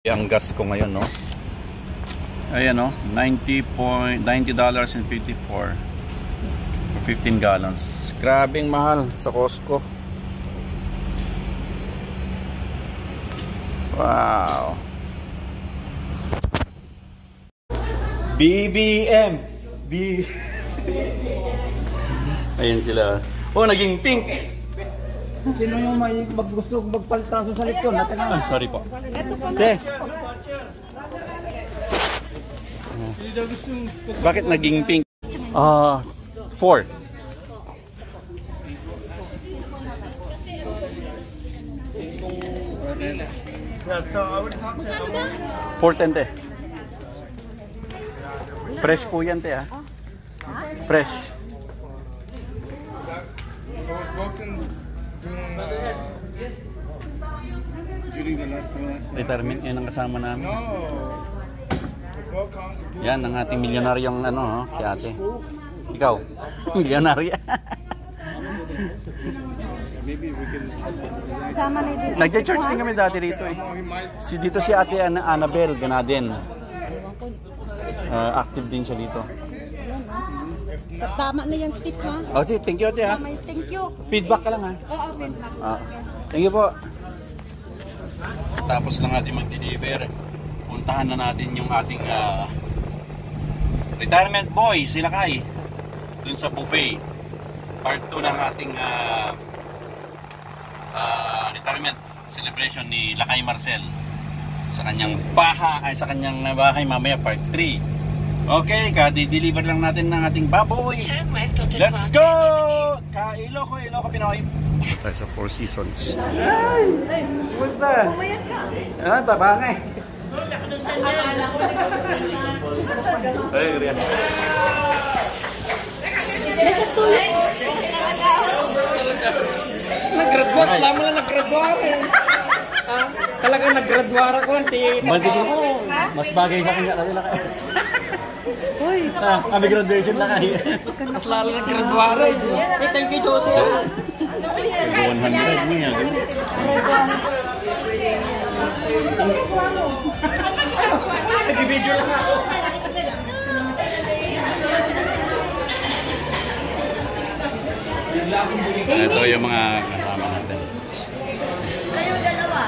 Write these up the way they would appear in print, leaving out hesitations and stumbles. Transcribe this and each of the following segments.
Ang gas ko ngayon, no? Ayan, no? $90.54 for 15 gallons. Grabing mahal sa Costco. Wow. BBM. Ayan sila. Oh, naging pink. Sino yung may gusto magpaltaso sa likod? Sorry po. Okay. Bakit naging pink? 4. 410. Fresh po yan, te, ha? Fresh. Retirement yan ang kasama namin. Yan ang ating milyonaryong ano, si ate. Ikaw, milyonarya. Nagja-church din kami dati rito eh. Dito si ate Annabel Ganaden. Active din siya dito. Tama na yung tip, ha? Oh, thank you ate, ha. Thank you. Feedback ka lang, ha. Oo, feedback. Thank you po. Tapos lang natin mag-deliver. Puntahan na natin yung ating retirement boy, sila Kai. Dun sa buffet. Part 2 ng ating retirement celebration ni Lakay Marcel sa kanyang bahay mamaya part 3. Okay, kadi-deliver lang natin ng ating baboy. Let's go! Iloko Pinoy. Tayo sa Four Seasons. Ay! Kumusta? Pumayat ka. Tabang eh. Ay, Rian. Nag-graduate, alam mo na nag-graduate eh. Talagang nag-graduate ko. Mas bagay sa kanya talaga. Uy, may graduation na kayo. Mas lalo nag-graduate eh. Thank you, Jose. 100 niya. Nag-video lang ako. Ito yung mga kasama natin. Kayo dalawa.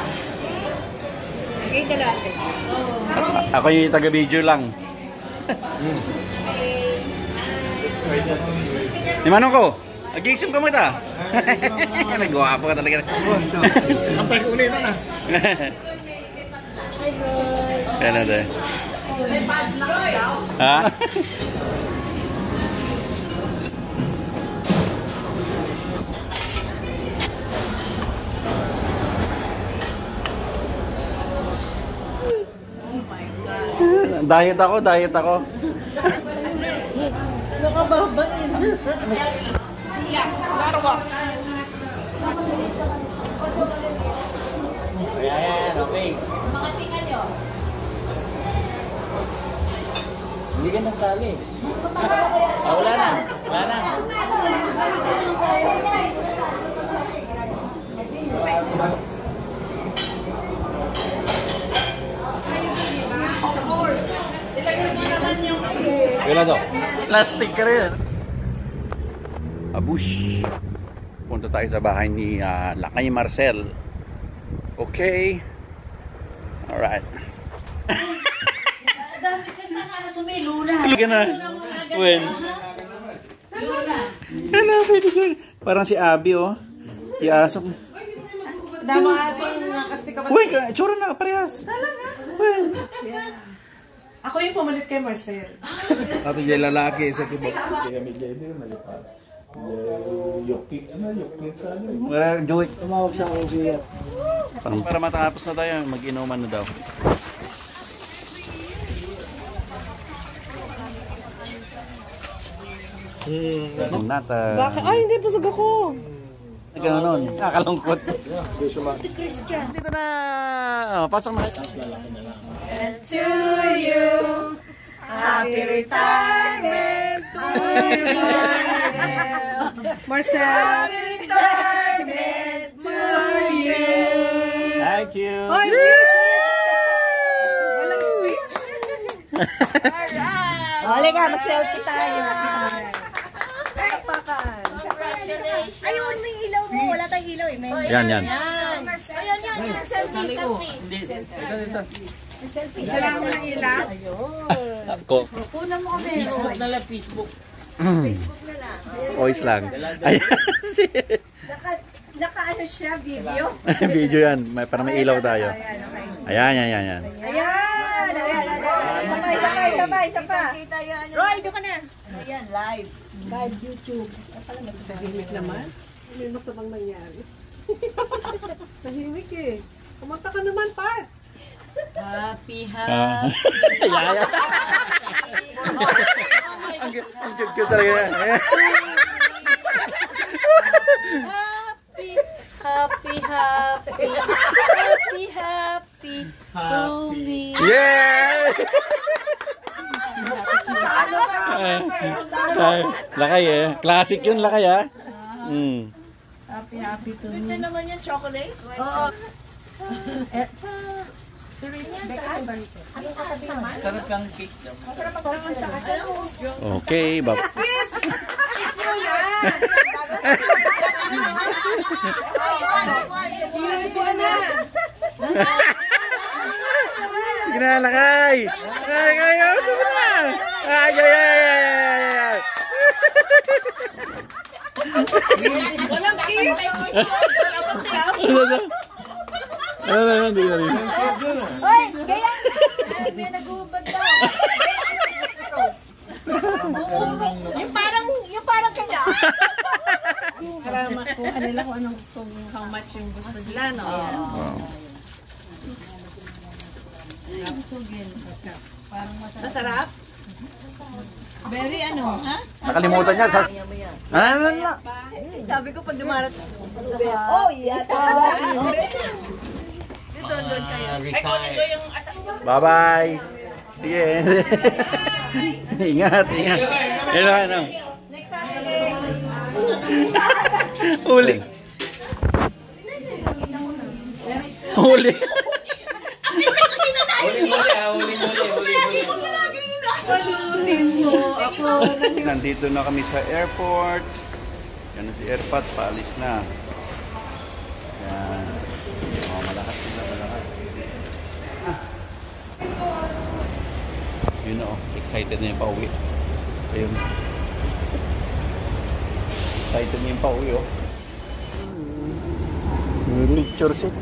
Kayo dalawa. Ako yung taga-video lang. Di manong ko? Ag-iisip ka mo ita? Nagwapo ka talaga. Kampay ko ulit na. Hi, girl. Yan na tayo. May bad luck daw. Ha? Diet ako. Nakababain. Ayan, okay. Makatingan nyo. Hindi ka nasali. Wala na. Wala daw. Plastic ka rin. Abush. Punta tayo sa bahay ni Lakay Marcel. Okay. Alright. Dami ka sa nga sumiluna. Tulog ka na. When? Hello, baby girl. Parang si Abby, oh. Iasok. Dama asong nakasti ka ba? Uy, tsura na, parehas. Talaga? Well. Ako yung pumalit kay Marcel. Ato yung lalaki sa tibok. Kaya may dyan din, malipat. Yokik sa ano. Wala, do it. Tumawag siya ako siya. Para matapos na tayo, mag-inuman na daw. Nata. Bakit? Ay, hindi, busog ako. Gano'n. Nakakalungkot. Christian. Dito na. Oh, pasok na. And to you, happy retirement to you, Marcel. Happy retirement to you. Thank you. Oy, Halika, mag-selfie tayo. Ayun, may ilaw mo. Wala tayong ilaw eh. May Yan. Ayan, selfie. Wala mo ng ilaw. Ko. Kunan mo kami. Facebook na lang, Facebook. Voice lang. Ayan. Naka-ano siya, video. Video yan. Para may ilaw tayo. Ayan. Ayan. Sabay. Kita yan. Roy, doon ka na. Ayan, live. Live YouTube. Tahimik naman. Ano yung masamang nangyari? Tahimik eh. Kumanta ka naman, Pat. Happy, Yaya. Ang cute talaga yan. happy to me. Yeah! Lakay eh. Classic yun, lakay ah. Happy to me. Ito naman yung chocolate? Oo. Sa Serena, saan? Anong katabi naman? Sarap lang cake. Okay, bab. Kiss mo yan! Sinusuan na! Sige na, lakay! Lakay! Sige na! Ay! Walang kiss! Hindi na rin. Hoy! Gaya! May nag-uubad daw. Yung parang kanya. Para makuha nila kung how much yung gusto nila, no? Masarap? Very ano, ha? Nakalimutan niya. Ano? Sabi ko pag dumarat. Oh, yeah. Talaga. Doon kayo. Bye-bye. Sige. Ingat. Ano? Uli. Uli. Nandito na kami sa airport. Yan na si Airpat, paalis na. Yan. Malakas sila, malakas. Yun o, excited na yung pauwi. Ayun. Excited na yung pauwi o. Picture set.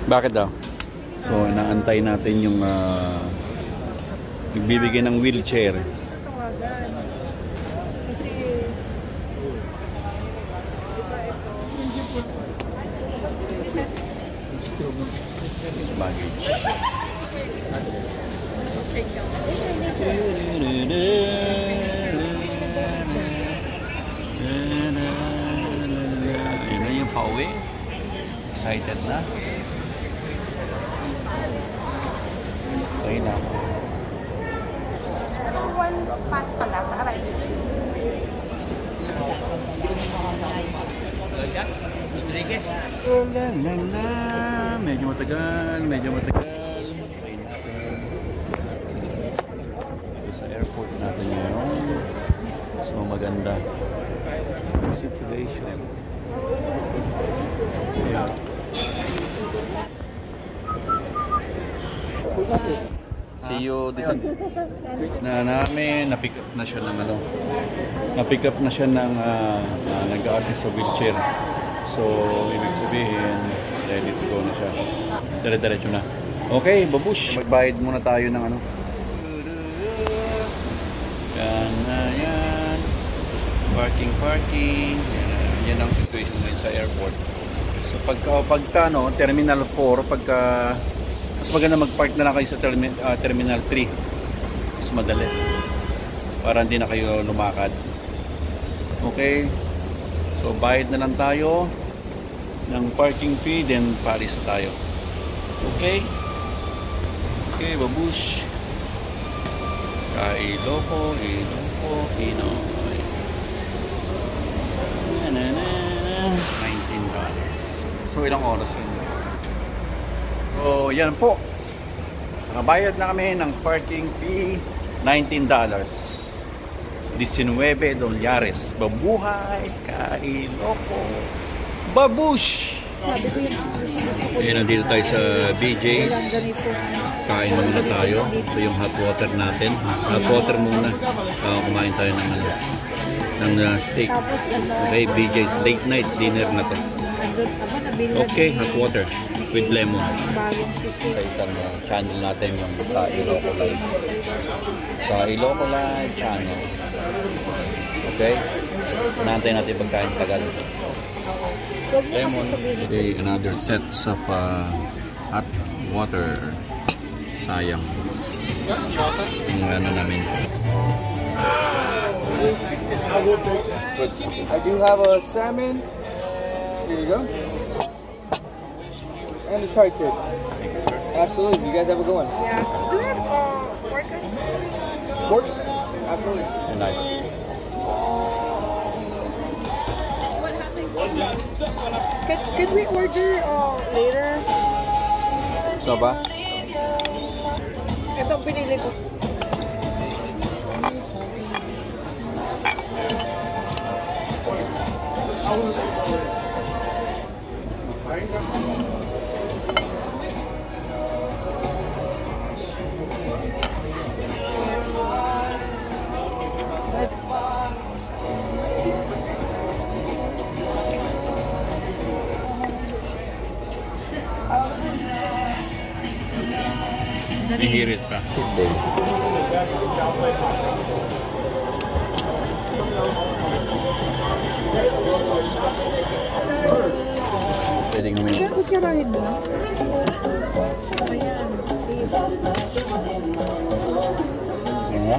Bakit daw? So, inaantay natin yung nagbibigay ng wheelchair. Baggage. Yun na yung pauwi. Excited na. Okay na. One pass pala sa arrival. Rodriguez. Medyo matagal. Okay natin. Sa airport natin ngayon. So maganda. Situation. Yeah. See you na-pick up na siya ng na-pick up na siya ng nag-a-assist sa wheelchair. So ibig sabihin ready to go na siya. Dire-diretso na. Okay, babush. Magbayad muna tayo ng yan. Parking. Yan ang situation ngayon sa airport. So pagka Terminal 4, mas maganda mag-park na lang kayo sa Terminal 3. Mas madali. Para hindi na kayo lumakad. Okay. So bayad na lang tayo ng parking fee, then paalis na tayo. Okay. Okay, babush. Iloko, Pinoy. Na. ilang oras yun. So, yan po. Nakabayad na kami ng parking fee, $19. $19. Babuhay, Kailoko, babush! Sabi ko yun ang gusto ko. Ayan, nandito tayo sa BJ's. Kain muna tayo. Ito yung hot water natin. Hot water muna. Kumain tayo ng steak. Tapos Okay, BJ's late night dinner na to. Okay, hot water with lemon. bagong sisig. Sa isang channel natin yung Kailoko Live. Kailoko Live channel. Okay? Nantay natin pagkain tagal. Lemon. Okay, another sets of hot water. Sayang. Yung ano namin. I do have a salmon. Here you go. And a tri-tip. Absolutely. You guys have a good one. Yeah. Do you have pork and Porks? Absolutely. And I. Could we order later? So ba? Ito pinili ko. Ihirit pa. Pwedeng humingi. Kutsarahin mo. Ano mo?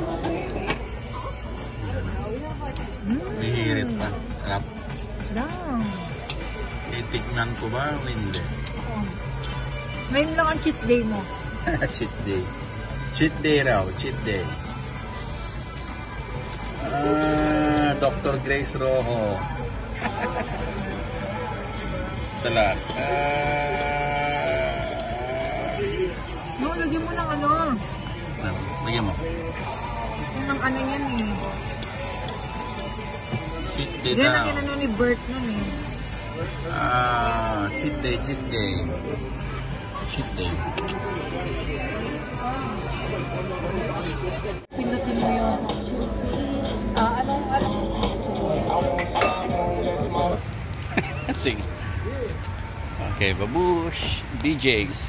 Ihirit pa. Sarap. Titignan ko ba o hindi? Ngayon lang ang cheat day mo. Cheat day. Cheat day raw. Cheat day. Dr. Grace Rojo. Salat. No, lagyan mo ng ano. Lagyan mo. Yung ng ano yan eh. Cheat day Yan daw. ang inano ni Bert nun eh. Cheat day, cheat day. Cheat day. Pindutin mo yun. Anong Okay, babush. DJs.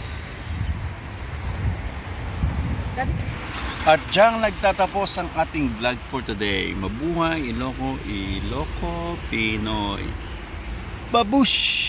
At diyang nagtatapos ang ating vlog for today. Mabuhay, Iloko, Pinoy. Babush!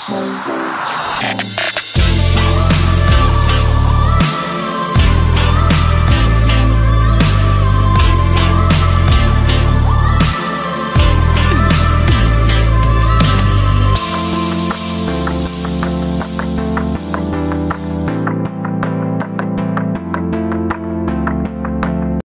Bye.